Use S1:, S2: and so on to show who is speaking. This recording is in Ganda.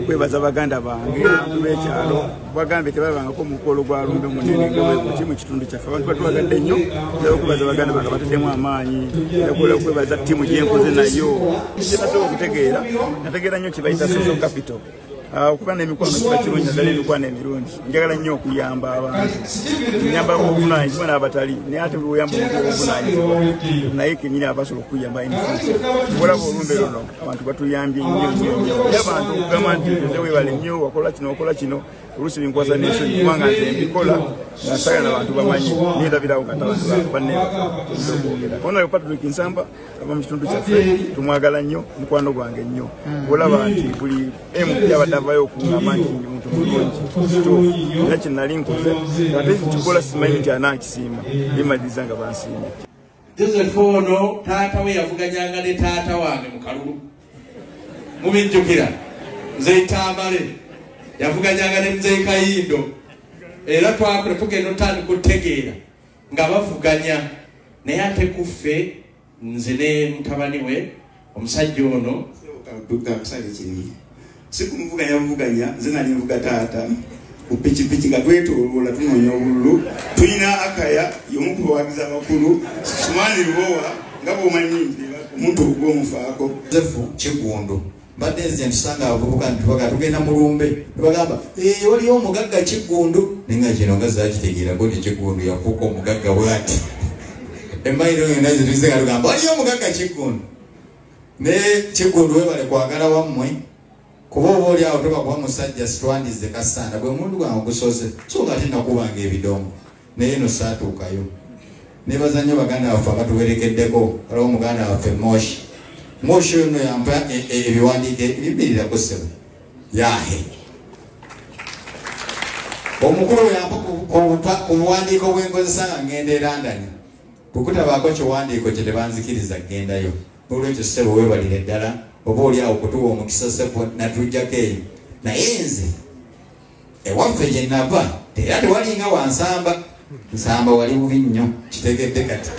S1: Kwebaza baganda bange bekyalo bagambe tebabangako mukolo gwa Olumbe munene gwe mu kitundu kyaffe abantu batwagadde nnyo okwebaza baganda bange bataddemu amaanyi okwebaza ttiimu gyenkoze nayo kyenasobola okutegeera nategeera nnyo kibayita social capital okuba n'emikwano kiba kirungi naddala emikwano emirungi njagala nnyo okuyamba abantu nyamba obuvunaanyizibwa n'abatali naye ate bweyamba omuntu obuvunaanyizibwa naye kenyini abasobola okuyamba emifuusi olaba Olumbe luno abantu batuyambye nnyo naye abantu okugamba nti nze weebale nnyo wakola kino oluusi binkwasa n'ensonyi kubanga nze mbikola nasagala n'abantu bamanyi neerabirawo nga tabantu banneebaka Honorable Patrick Nsamba aba mu kitundu kyaffe tumwagala nnyo mukwano gwange nnyo olaba nti buli MP abadde avayo okungamba nti muntu mulungi era kye nali nkoze ate kikola simanyi nti anaakisiima bimaliriza nga bansiimye
S2: Joseph ono taata we yavuganyanga ne taata wange mu kalulu mubijjukira nze Itambale yavuganyanga ne nze Kayindo era twakola tugenda otandika okutegeera nga bavuganya naye ate kuffe nze ne mutabani we omusajja ono
S3: kusale kiri sikumuvuganya nze nali nvuga taata ku pikipiki nga twetoloola tunoonya obululu tulina akaya y'omu ku bawagizi abakulu Sumani Lubowa nga bw'omanyi nti omuntu ogw'omufaako
S4: Zefu Kigundu mbadde nze ntusanga abavubuka nti tugenda mu Olumbe tubagamba waliyo omugagga Kigundu nenga kino nga zakitegeerako nti Kigundu yafuuka omugagga bw'ati emmayiro yonna zituze nga tugamba waliyo omugagga Kigundu ne Kigundu webale kwagala wammwe kuba oba oli awo tobakuba musajja sitwandize kasanda gwe omuntu gwange ogusoze so nga ate nakubanga ebidongo naye eno saatuukayo nebaza nnyo baganda baffe abatuwerekeddeko waliwo muganda waffe Moshi ono yampa ebiwandiiko ebibiririrako ssebo yahe omukulu yampa ku buwandiiko bwenkozesa nga ngenda e London kukutabaako kiwandiiko kye tebanzikiriza gendayo olwekyo ssebo weebalire ddala oba oli awo kutuwa omukisa ssebo natujjako eyo naye nze ewaffe gye nava era tewalinga wansamba nsamba wali bubi nnyo kitegedde kati